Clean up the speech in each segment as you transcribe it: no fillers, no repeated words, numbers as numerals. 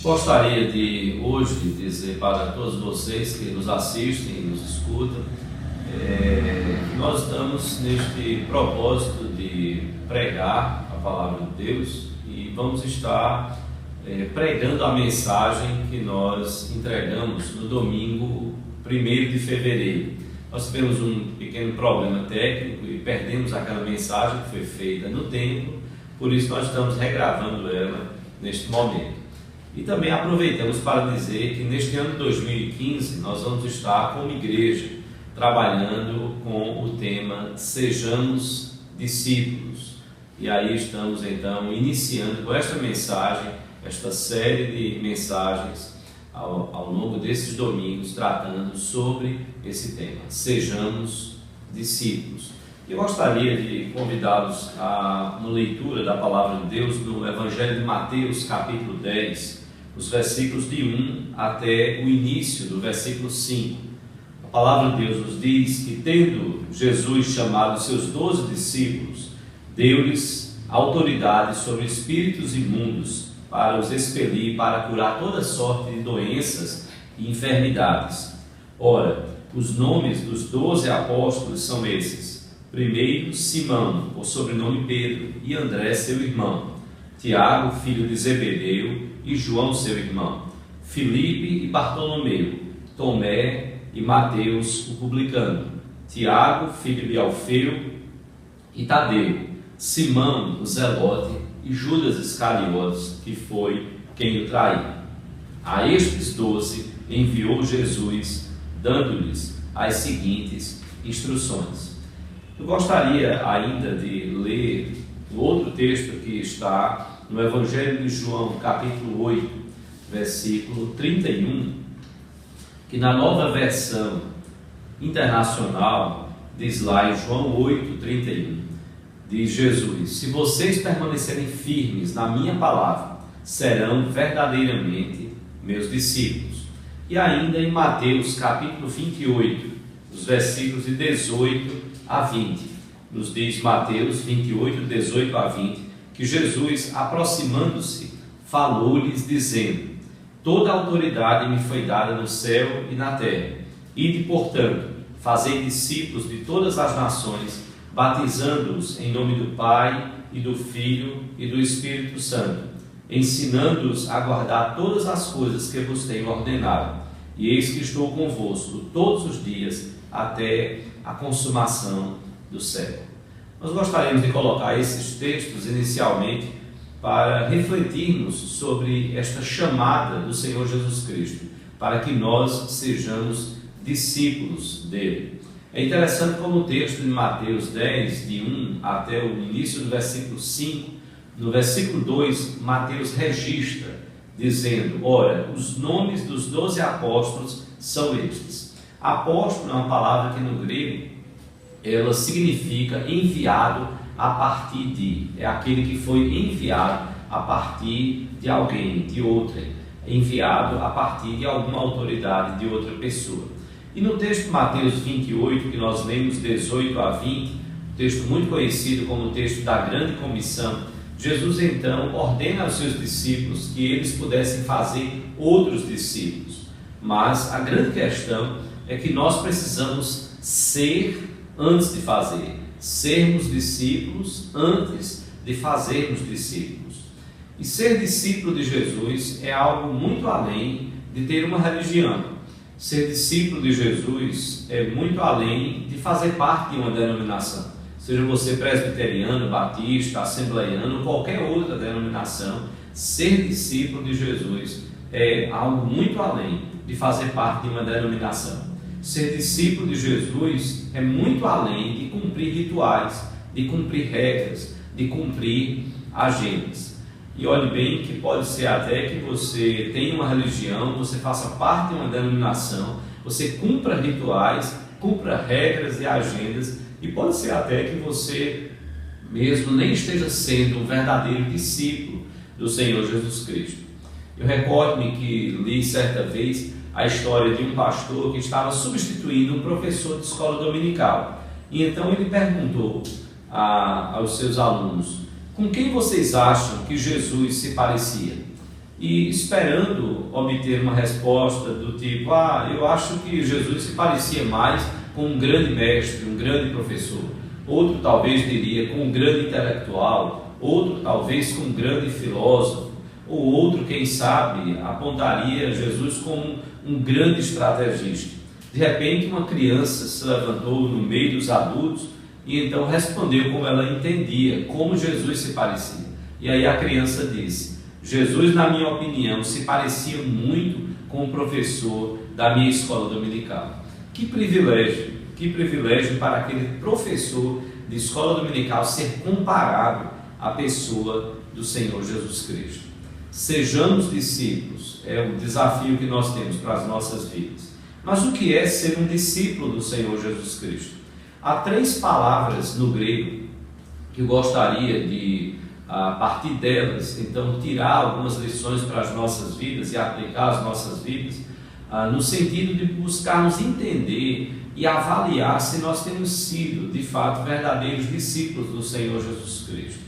Gostaria de hoje dizer para todos vocês que nos assistem e nos escutam que nós estamos neste propósito de pregar a palavra de Deus e vamos estar pregando a mensagem que nós entregamos no domingo 1º de fevereiro. Nós tivemos um pequeno problema técnico e perdemos aquela mensagem que foi feita no templo, por isso nós estamos regravando ela neste momento. E também aproveitamos para dizer que neste ano de 2015 nós vamos estar como igreja trabalhando com o tema Sejamos Discípulos. E aí estamos então iniciando com esta mensagem, esta série de mensagens ao longo desses domingos tratando sobre esse tema, Sejamos Discípulos. Eu gostaria de convidá-los a uma leitura da palavra de Deus no Evangelho de Mateus, capítulo 10, os versículos de 1 até o início do versículo 5. A palavra de Deus nos diz que, tendo Jesus chamado seus 12 discípulos, deu-lhes autoridade sobre espíritos imundos para os expelir, para curar toda sorte de doenças e enfermidades. Ora, os nomes dos 12 apóstolos são esses: primeiro, Simão, por sobrenome Pedro, e André, seu irmão, Tiago, filho de Zebedeu, e João, seu irmão, Filipe e Bartolomeu, Tomé e Mateus, o publicano, Tiago, filho de Alfeu e Tadeu, Simão, o zelote, e Judas Iscariotes, que foi quem o traiu. A estes 12 enviou Jesus, dando-lhes as seguintes instruções. Eu gostaria ainda de ler o outro texto que está no Evangelho de João, capítulo 8, versículo 31, que na nova versão internacional diz lá em João 8, 31, diz Jesus: se vocês permanecerem firmes na minha palavra, serão verdadeiramente meus discípulos. E ainda em Mateus, capítulo 28, os versículos de 18 a 20, nos diz Mateus 28, 18 a 20, que Jesus, aproximando-se, falou-lhes dizendo: toda a autoridade me foi dada no céu e na terra. Ide, portanto, fazei discípulos de todas as nações, batizando-os em nome do Pai e do Filho e do Espírito Santo, ensinando-os a guardar todas as coisas que vos tenho ordenado. E eis que estou convosco todos os dias até a consumação do século. Nós gostaríamos de colocar esses textos inicialmente para refletirmos sobre esta chamada do Senhor Jesus Cristo, para que nós sejamos discípulos dele. É interessante como o texto de Mateus 10, de 1 até o início do versículo 5, no versículo 2, Mateus registra, dizendo: ora, os nomes dos 12 apóstolos são estes. Apóstolo é uma palavra que no grego ela significa enviado a partir de, é aquele que foi enviado a partir de alguém, de outrem, enviado a partir de alguma autoridade de outra pessoa. E no texto de Mateus 28, que nós lemos 18 a 20, texto muito conhecido como o texto da grande comissão, Jesus então ordena aos seus discípulos que eles pudessem fazer outros discípulos. Mas a grande questão é que nós precisamos ser antes de fazer, sermos discípulos antes de fazermos discípulos. E ser discípulo de Jesus é algo muito além de ter uma religião. Ser discípulo de Jesus é muito além de fazer parte de uma denominação. Seja você presbiteriano, batista, assembleiano, qualquer outra denominação, ser discípulo de Jesus é algo muito além de fazer parte de uma denominação. Ser discípulo de Jesus é muito além de cumprir rituais, de cumprir regras, de cumprir agendas. E olhe bem que pode ser até que você tenha uma religião, você faça parte de uma denominação, você cumpra rituais, cumpra regras e agendas, e pode ser até que você mesmo nem esteja sendo um verdadeiro discípulo do Senhor Jesus Cristo. Eu recordo-me que li certa vez a história de um pastor que estava substituindo um professor de escola dominical. E então ele perguntou aos seus alunos: com quem vocês acham que Jesus se parecia? e esperando obter uma resposta do tipo: eu acho que Jesus se parecia mais com um grande mestre, um grande professor. Outro talvez diria com um grande intelectual, outro talvez com um grande filósofo, ou outro, quem sabe, apontaria Jesus como um grande estrategista. De repente, uma criança se levantou no meio dos adultos e então respondeu como ela entendia, como Jesus se parecia. E aí a criança disse: Jesus, na minha opinião, se parecia muito com o professor da minha escola dominical. Que privilégio para aquele professor de escola dominical ser comparado à pessoa do Senhor Jesus Cristo. Sejamos discípulos, é o desafio que nós temos para as nossas vidas. Mas o que é ser um discípulo do Senhor Jesus Cristo? Há 3 palavras no grego que eu gostaria de, a partir delas, então, tirar algumas lições para as nossas vidas e aplicar às nossas vidas, no sentido de buscarmos entender e avaliar se nós temos sido, de fato, verdadeiros discípulos do Senhor Jesus Cristo.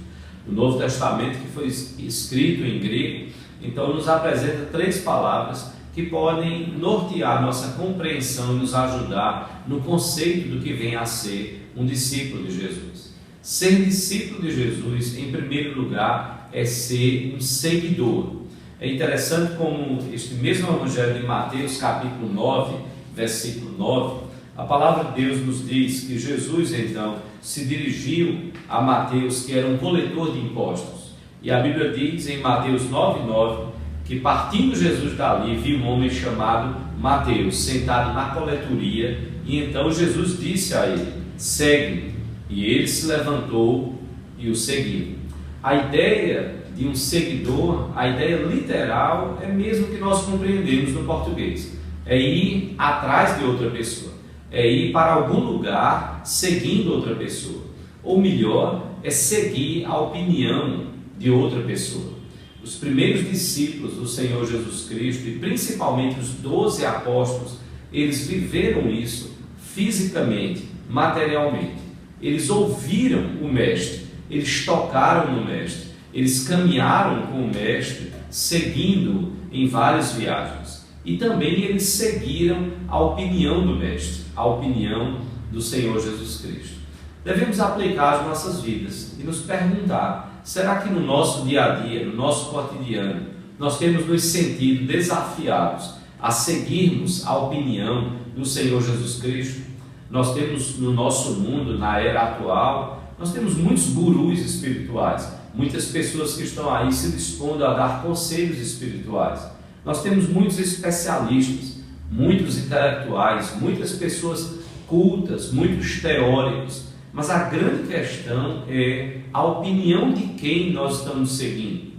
O Novo Testamento, que foi escrito em grego, então nos apresenta 3 palavras que podem nortear nossa compreensão e nos ajudar no conceito do que vem a ser um discípulo de Jesus. Ser discípulo de Jesus, em primeiro lugar, é ser um seguidor. É interessante como este mesmo Evangelho de Mateus, capítulo 9, versículo 9, a palavra de Deus nos diz que Jesus, então, se dirigiu a Mateus, que era um coletor de impostos. E a Bíblia diz em Mateus 9:9 que, partindo Jesus dali, viu um homem chamado Mateus, sentado na coletoria, e então Jesus disse a ele: segue-me. E ele se levantou e o seguiu. A ideia de um seguidor, a ideia literal, é mesmo que nós compreendemos no português: é ir atrás de outra pessoa, é ir para algum lugar seguindo outra pessoa, ou melhor, é seguir a opinião de outra pessoa. Os primeiros discípulos do Senhor Jesus Cristo, e principalmente os 12 apóstolos, eles viveram isso fisicamente, materialmente. Eles ouviram o Mestre, eles tocaram no Mestre, eles caminharam com o Mestre, seguindo em várias viagens. E também eles seguiram a opinião do Mestre, a opinião do Senhor Jesus Cristo. Devemos aplicar as nossas vidas e nos perguntar: será que no nosso dia a dia, no nosso cotidiano, nós temos nos sentido desafiados a seguirmos a opinião do Senhor Jesus Cristo? Nós temos no nosso mundo, na era atual, nós temos muitos gurus espirituais, muitas pessoas que estão aí se dispondo a dar conselhos espirituais. Nós temos muitos especialistas, muitos intelectuais, muitas pessoas cultas, muitos teóricos, mas a grande questão é a opinião de quem nós estamos seguindo.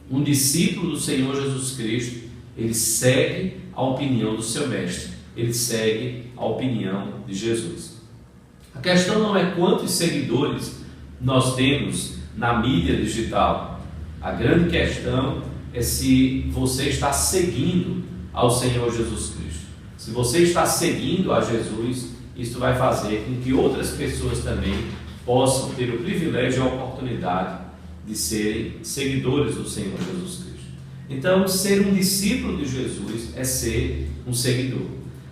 Um discípulo do Senhor Jesus Cristo, ele segue a opinião do seu mestre, ele segue a opinião de Jesus. A questão não é quantos seguidores nós temos na mídia digital. A grande questão é se você está seguindo ao Senhor Jesus Cristo. Se você está seguindo a Jesus, isso vai fazer com que outras pessoas também possam ter o privilégio e a oportunidade de serem seguidores do Senhor Jesus Cristo. Então, ser um discípulo de Jesus é ser um seguidor.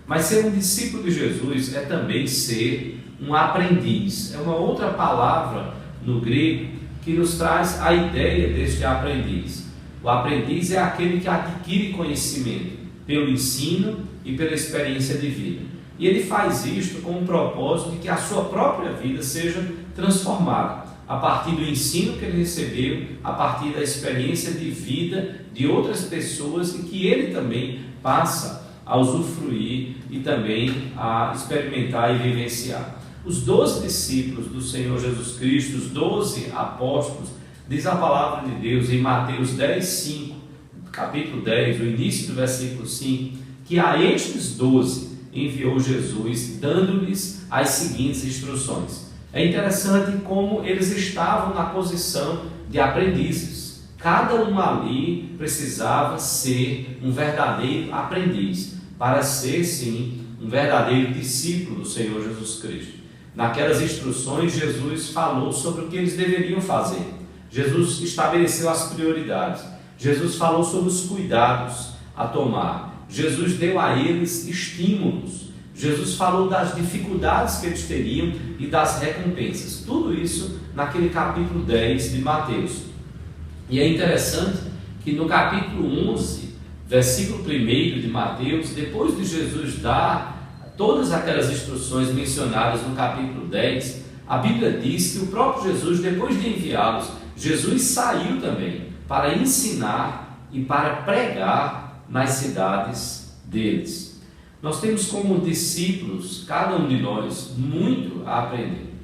Mas ser um discípulo de Jesus é também ser um aprendiz. É uma outra palavra no grego que nos traz a ideia deste aprendiz. O aprendiz é aquele que adquire conhecimento pelo ensino e pela experiência de vida. E ele faz isto com o propósito de que a sua própria vida seja transformada a partir do ensino que ele recebeu, a partir da experiência de vida de outras pessoas, e que ele também passa a usufruir e também a experimentar e vivenciar. Os 12 discípulos do Senhor Jesus Cristo, os 12 apóstolos, diz a palavra de Deus em Mateus 10:5, capítulo 10, o início do versículo 5, que a estes 12 enviou Jesus, dando-lhes as seguintes instruções. É interessante como eles estavam na posição de aprendizes. Cada um ali precisava ser um verdadeiro aprendiz, para ser, sim, um verdadeiro discípulo do Senhor Jesus Cristo. Naquelas instruções, Jesus falou sobre o que eles deveriam fazer. Jesus estabeleceu as prioridades. Jesus falou sobre os cuidados a tomar. Jesus deu a eles estímulos. Jesus falou das dificuldades que eles teriam e das recompensas. Tudo isso naquele capítulo 10 de Mateus. E é interessante que no capítulo 11, versículo 1 de Mateus, depois de Jesus dar todas aquelas instruções mencionadas no capítulo 10, a Bíblia diz que o próprio Jesus, depois de enviá-los, Jesus saiu também para ensinar e para pregar nas cidades deles. Nós temos como discípulos, cada um de nós, muito a aprender.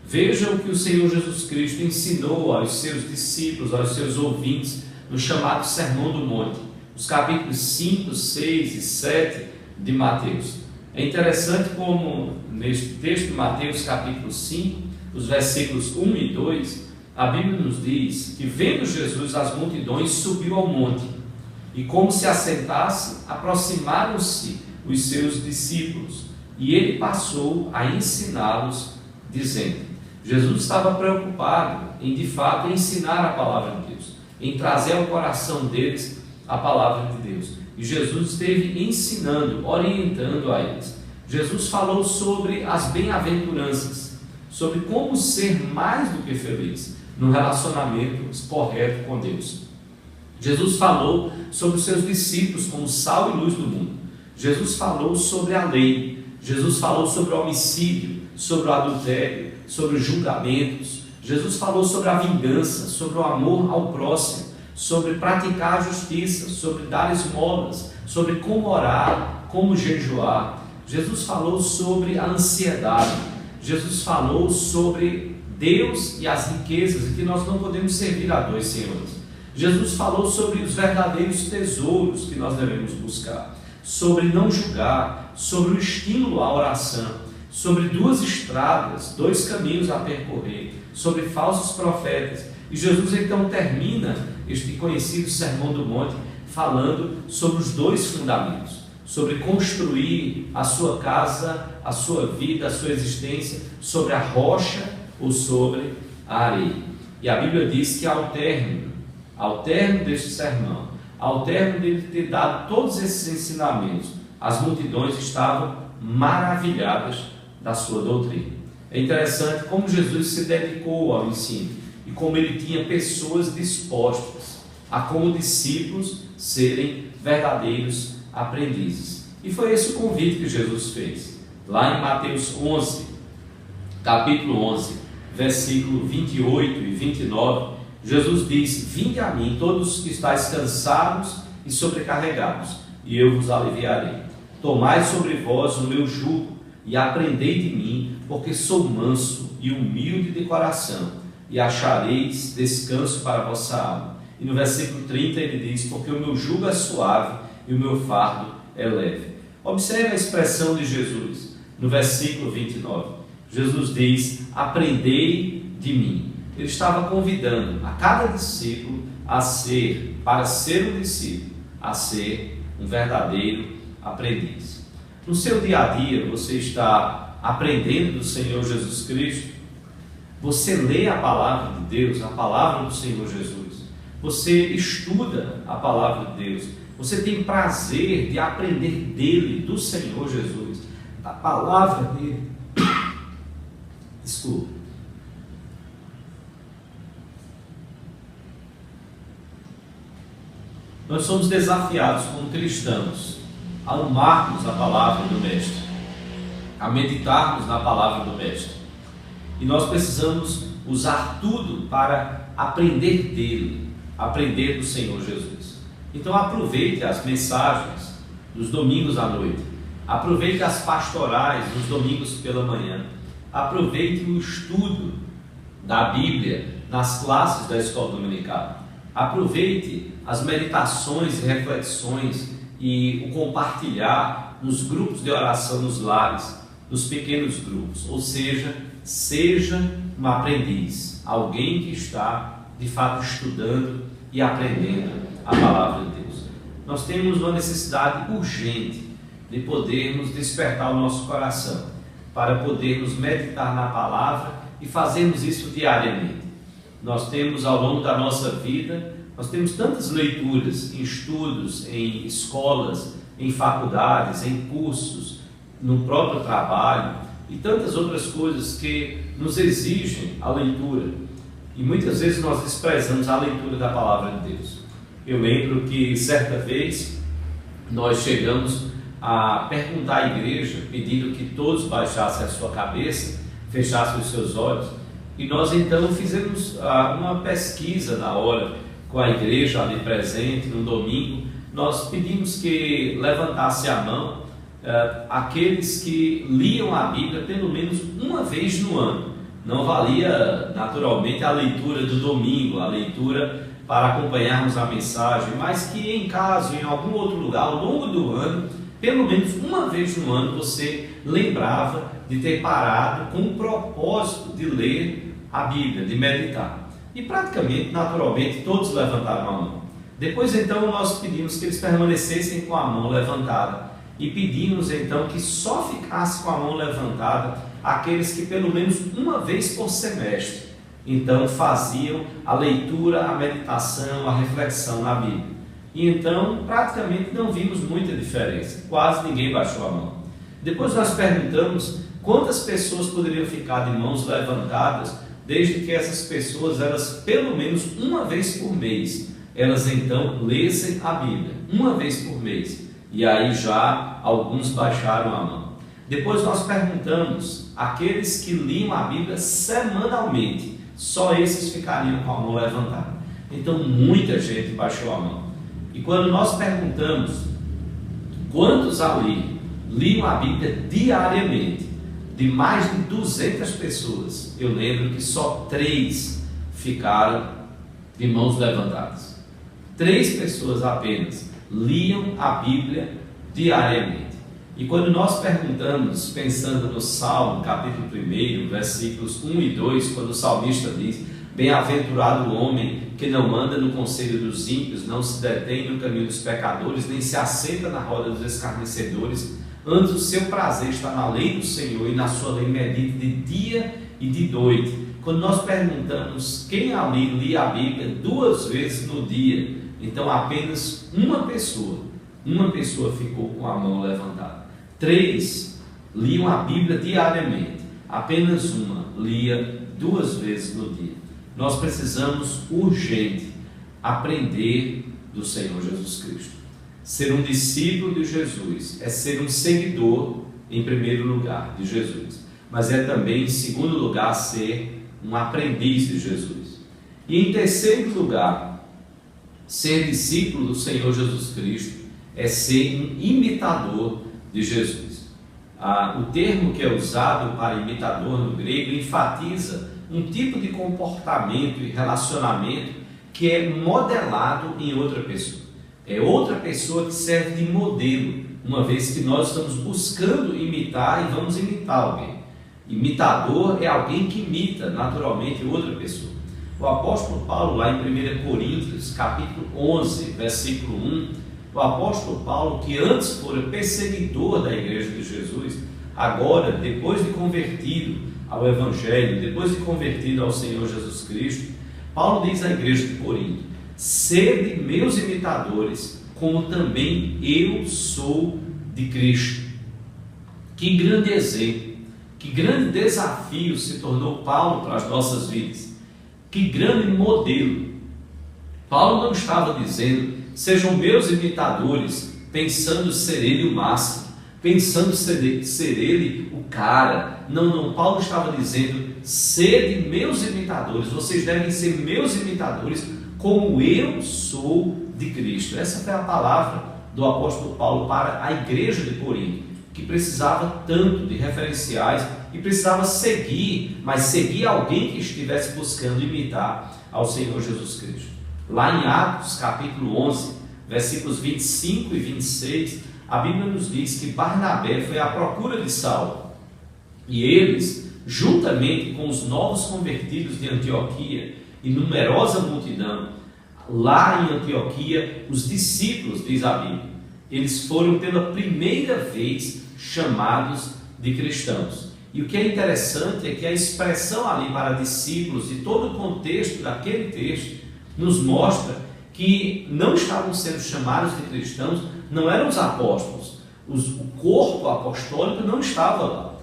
Veja o que o Senhor Jesus Cristo ensinou aos seus discípulos, aos seus ouvintes, no chamado Sermão do Monte, os capítulos 5, 6 e 7 de Mateus. É interessante como neste texto de Mateus capítulo 5, os versículos 1 e 2, a Bíblia nos diz que, vendo Jesus as multidões, subiu ao monte, e como se assentasse, aproximaram-se os seus discípulos, e ele passou a ensiná-los, dizendo. Jesus estava preocupado em, de fato, ensinar a palavra de Deus, em trazer ao coração deles a palavra de Deus. E Jesus esteve ensinando, orientando a eles. Jesus falou sobre as bem-aventuranças, sobre como ser mais do que feliz no relacionamento correto com Deus. Jesus falou sobre os seus discípulos como sal e luz do mundo. Jesus falou sobre a lei. Jesus falou sobre o homicídio, sobre o adultério, sobre os julgamentos. Jesus falou sobre a vingança, sobre o amor ao próximo, sobre praticar a justiça, sobre dar esmolas, sobre como orar, como jejuar. Jesus falou sobre a ansiedade. Jesus falou sobre Deus e as riquezas, e que nós não podemos servir a dois senhores. Jesus falou sobre os verdadeiros tesouros que nós devemos buscar, sobre não julgar, sobre o estímulo à oração, sobre duas estradas, dois caminhos a percorrer, sobre falsos profetas. E Jesus então termina este conhecido Sermão do Monte falando sobre os dois fundamentos, sobre construir a sua casa, a sua vida, a sua existência sobre a rocha ou sobre a areia. E a Bíblia diz que ao término deste sermão, ao término dele ter dado todos esses ensinamentos, as multidões estavam maravilhadas da sua doutrina. É interessante como Jesus se dedicou ao ensino e como ele tinha pessoas dispostas a, como discípulos, serem verdadeiros aprendizes. E foi esse o convite que Jesus fez. Lá em Mateus 11, capítulo 11, versículo 28 e 29, Jesus diz: vinde a mim todos que estáis cansados e sobrecarregados, e eu vos aliviarei. Tomai sobre vós o meu jugo e aprendei de mim, porque sou manso e humilde de coração, e achareis descanso para a vossa alma. E no versículo 30 ele diz: porque o meu jugo é suave e o meu fardo é leve. Observe a expressão de Jesus no versículo 29. Jesus diz: aprendei de mim. Ele estava convidando a cada discípulo para ser um discípulo, a ser um verdadeiro aprendiz. No seu dia a dia, você está aprendendo do Senhor Jesus Cristo? Você lê a palavra de Deus, a palavra do Senhor Jesus? Você estuda a palavra de Deus? Você tem prazer de aprender dele, do Senhor Jesus, da palavra dele? Desculpa. Nós somos desafiados como cristãos a amarmos a palavra do Mestre, a meditarmos na palavra do Mestre. E nós precisamos usar tudo para aprender dele, aprender do Senhor Jesus. Então aproveite as mensagens dos domingos à noite, aproveite as pastorais dos domingos pela manhã, aproveite o estudo da Bíblia nas classes da escola dominical. Aproveite as meditações e reflexões e o compartilhar nos grupos de oração nos lares, nos pequenos grupos. Ou seja um aprendiz, alguém que está de fato estudando e aprendendo a palavra de Deus. Nós temos uma necessidade urgente de podermos despertar o nosso coração para podermos meditar na palavra e fazermos isso diariamente. Nós temos ao longo da nossa vida Nós temos tantas leituras em estudos, em escolas, em faculdades, em cursos, no próprio trabalho e tantas outras coisas que nos exigem a leitura. E muitas vezes nós desprezamos a leitura da palavra de Deus. Eu lembro que certa vez nós chegamos a perguntar à igreja, pedindo que todos baixassem a sua cabeça, fechassem os seus olhos, e nós então fizemos uma pesquisa na hora com a igreja ali presente, no domingo. Nós pedimos que levantasse a mão aqueles que liam a Bíblia pelo menos uma vez no ano. Não valia naturalmente a leitura do domingo, a leitura para acompanharmos a mensagem, mas que em casa, em algum outro lugar, ao longo do ano, pelo menos uma vez no ano, você lembrava de ter parado com o propósito de ler a Bíblia, de meditar. E praticamente, naturalmente, todos levantaram a mão. Depois então nós pedimos que eles permanecessem com a mão levantada e pedimos então que só ficasse com a mão levantada aqueles que pelo menos uma vez por semestre então faziam a leitura, a meditação, a reflexão na Bíblia. E então praticamente não vimos muita diferença, quase ninguém baixou a mão. Depois nós perguntamos quantas pessoas poderiam ficar de mãos levantadas, desde que essas pessoas, elas pelo menos uma vez por mês, elas então lessem a Bíblia, uma vez por mês. E aí já alguns baixaram a mão. Depois nós perguntamos aqueles que liam a Bíblia semanalmente, só esses ficariam com a mão levantada. Então muita gente baixou a mão. E quando nós perguntamos quantos ali liam a Bíblia diariamente, de mais de 200 pessoas, eu lembro que só 3 ficaram de mãos levantadas. 3 pessoas apenas liam a Bíblia diariamente. E quando nós perguntamos, pensando no Salmo, capítulo 1, versículos 1 e 2, quando o salmista diz: bem-aventurado o homem que não anda no conselho dos ímpios, não se detém no caminho dos pecadores, nem se assenta na roda dos escarnecedores, antes o seu prazer está na lei do Senhor, e na sua lei medita de dia e de noite. Quando nós perguntamos quem ali lia a Bíblia 2 vezes no dia, então apenas uma pessoa ficou com a mão levantada. 3 liam a Bíblia diariamente, apenas uma lia 2 vezes no dia. Nós precisamos urgente aprender do Senhor Jesus Cristo. Ser um discípulo de Jesus é ser um seguidor, em primeiro lugar, de Jesus, mas é também, em segundo lugar, ser um aprendiz de Jesus. E em terceiro lugar, ser discípulo do Senhor Jesus Cristo é ser um imitador de Jesus. O termo que é usado para imitador no grego enfatiza um tipo de comportamento e relacionamento que é modelado em outra pessoa. É outra pessoa que serve de modelo, uma vez que nós estamos buscando imitar e vamos imitar alguém. Imitador é alguém que imita naturalmente outra pessoa. O apóstolo Paulo, lá em 1 Coríntios, capítulo 11, versículo 1, o apóstolo Paulo, que antes fora perseguidor da igreja de Jesus, agora, depois de convertido ao Evangelho, depois de convertido ao Senhor Jesus Cristo, Paulo diz à igreja de Corinto: sede meus imitadores, como também eu sou de Cristo. Que grande exemplo, que grande desafio se tornou Paulo para as nossas vidas, que grande modelo. Paulo não estava dizendo: sejam meus imitadores, pensando ser ele o máximo, pensando ser ele o cara. Não, Paulo estava dizendo: sede meus imitadores, vocês devem ser meus imitadores, como eu sou de Cristo. Essa foi a palavra do apóstolo Paulo para a igreja de Corinto, que precisava tanto de referenciais e precisava seguir, mas seguir alguém que estivesse buscando imitar ao Senhor Jesus Cristo. Lá em Atos, capítulo 11, versículos 25 e 26, a Bíblia nos diz que Barnabé foi à procura de Saulo, e eles, juntamente com os novos convertidos de Antioquia e numerosa multidão, lá em Antioquia, os discípulos, diz a Bíblia, eles foram pela primeira vez chamados de cristãos. E o que é interessante é que a expressão ali para discípulos e todo o contexto daquele texto nos mostra que não estavam sendo chamados de cristãos não eram os apóstolos. O corpo apostólico não estava lá.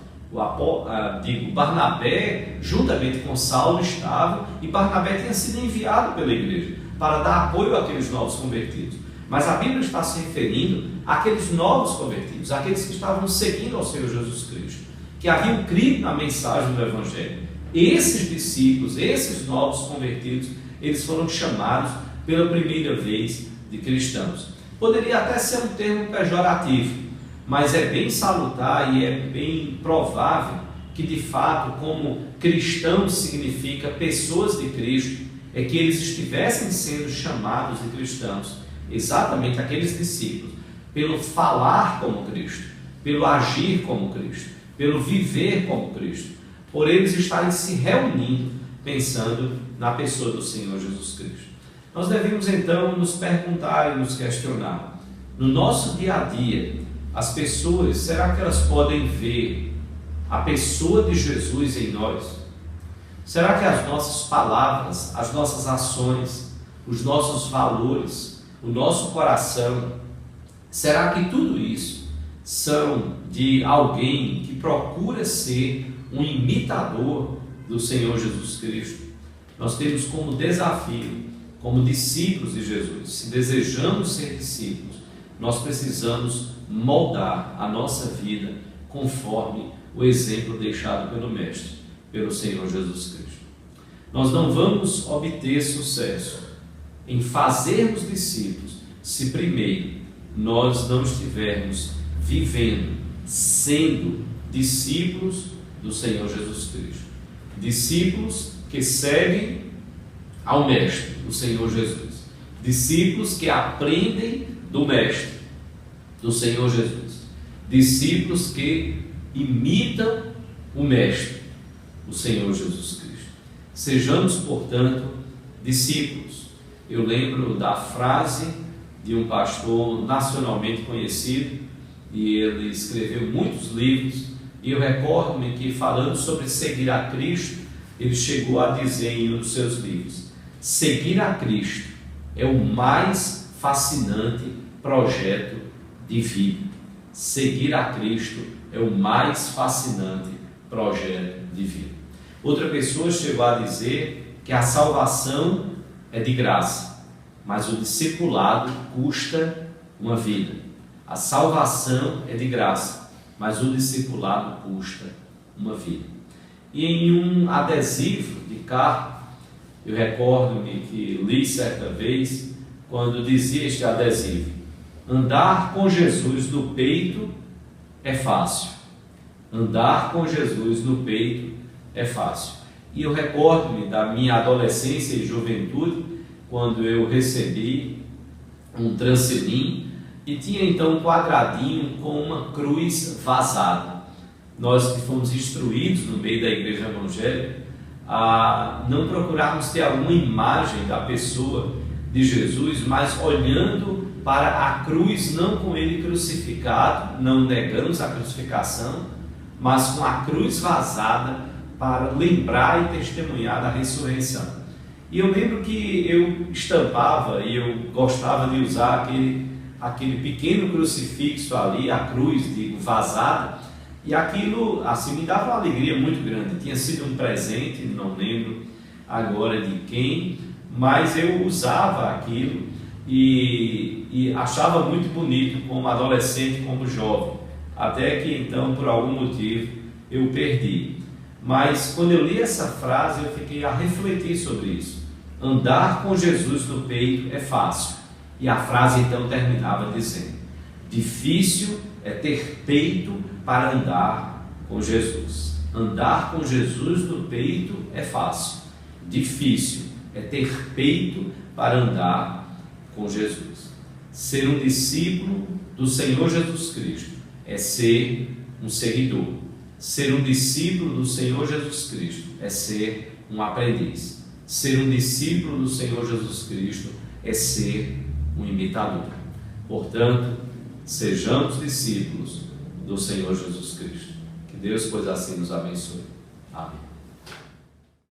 Barnabé, juntamente com Saulo, estava, e Barnabé tinha sido enviado pela igreja para dar apoio àqueles novos convertidos. Mas a Bíblia está se referindo àqueles novos convertidos, àqueles que estavam seguindo ao Senhor Jesus Cristo, que haviam crido na mensagem do Evangelho. Esses discípulos, esses novos convertidos, eles foram chamados pela primeira vez de cristãos. Poderia até ser um termo pejorativo, mas é bem salutar e é bem provável que, de fato, como cristão significa pessoas de Cristo, é que eles estivessem sendo chamados de cristãos, exatamente aqueles discípulos, pelo falar como Cristo, pelo agir como Cristo, pelo viver como Cristo, por eles estarem se reunindo pensando na pessoa do Senhor Jesus Cristo. Nós devemos então nos perguntar e nos questionar, no nosso dia a dia, as pessoas, será que elas podem ver a pessoa de Jesus em nós? Será que as nossas palavras, as nossas ações, os nossos valores, o nosso coração, será que tudo isso são de alguém que procura ser um imitador do Senhor Jesus Cristo? Nós temos como desafio, como discípulos de Jesus, se desejamos ser discípulos, nós precisamos moldar a nossa vida conforme o exemplo deixado pelo Mestre, pelo Senhor Jesus Cristo. Nós não vamos obter sucesso em fazermos discípulos se primeiro nós não estivermos vivendo, sendo discípulos do Senhor Jesus Cristo. Discípulos que seguem ao Mestre, o Senhor Jesus. Discípulos que aprendem do Mestre, do Senhor Jesus. Discípulos que imitam o Mestre, o Senhor Jesus Cristo. Sejamos, portanto, discípulos. Eu lembro da frase de um pastor nacionalmente conhecido, e ele escreveu muitos livros, e eu recordo-me que, falando sobre seguir a Cristo, ele chegou a dizer em um dos seus livros: seguir a Cristo é o mais fascinante projeto de vida. Seguir a Cristo é o mais fascinante projeto de vida. Outra pessoa chegou a dizer que a salvação é de graça, mas o discipulado custa uma vida. A salvação é de graça, mas o discipulado custa uma vida. E em um adesivo de carro, eu recordo-me que li certa vez, quando dizia este adesivo: andar com Jesus no peito é fácil. Andar com Jesus no peito é fácil. E eu recordo-me da minha adolescência e juventude, quando eu recebi um Transelim e tinha então um quadradinho com uma cruz vazada. Nós que fomos instruídos no meio da igreja evangélica a não procurarmos ter alguma imagem da pessoa de Jesus, mas olhando para a cruz, não com ele crucificado, não negamos a crucificação, mas com a cruz vazada, para lembrar e testemunhar da ressurreição. E eu lembro que eu estampava e eu gostava de usar aquele pequeno crucifixo ali, a cruz vazada, e aquilo assim me dava uma alegria muito grande. Tinha sido um presente, não lembro agora de quem, mas eu usava aquilo e achava muito bonito como adolescente, como jovem, até que então por algum motivo eu perdi. Mas quando eu li essa frase, eu fiquei a refletir sobre isso. Andar com Jesus no peito é fácil. E a frase então terminava dizendo: difícil é ter peito para andar com Jesus. Andar com Jesus no peito é fácil. Difícil é ter peito para andar com Jesus. Ser um discípulo do Senhor Jesus Cristo é ser um seguidor. Ser um discípulo do Senhor Jesus Cristo é ser um aprendiz. Ser um discípulo do Senhor Jesus Cristo é ser um imitador. Portanto, sejamos discípulos do Senhor Jesus Cristo. Que Deus, pois assim, nos abençoe. Amém.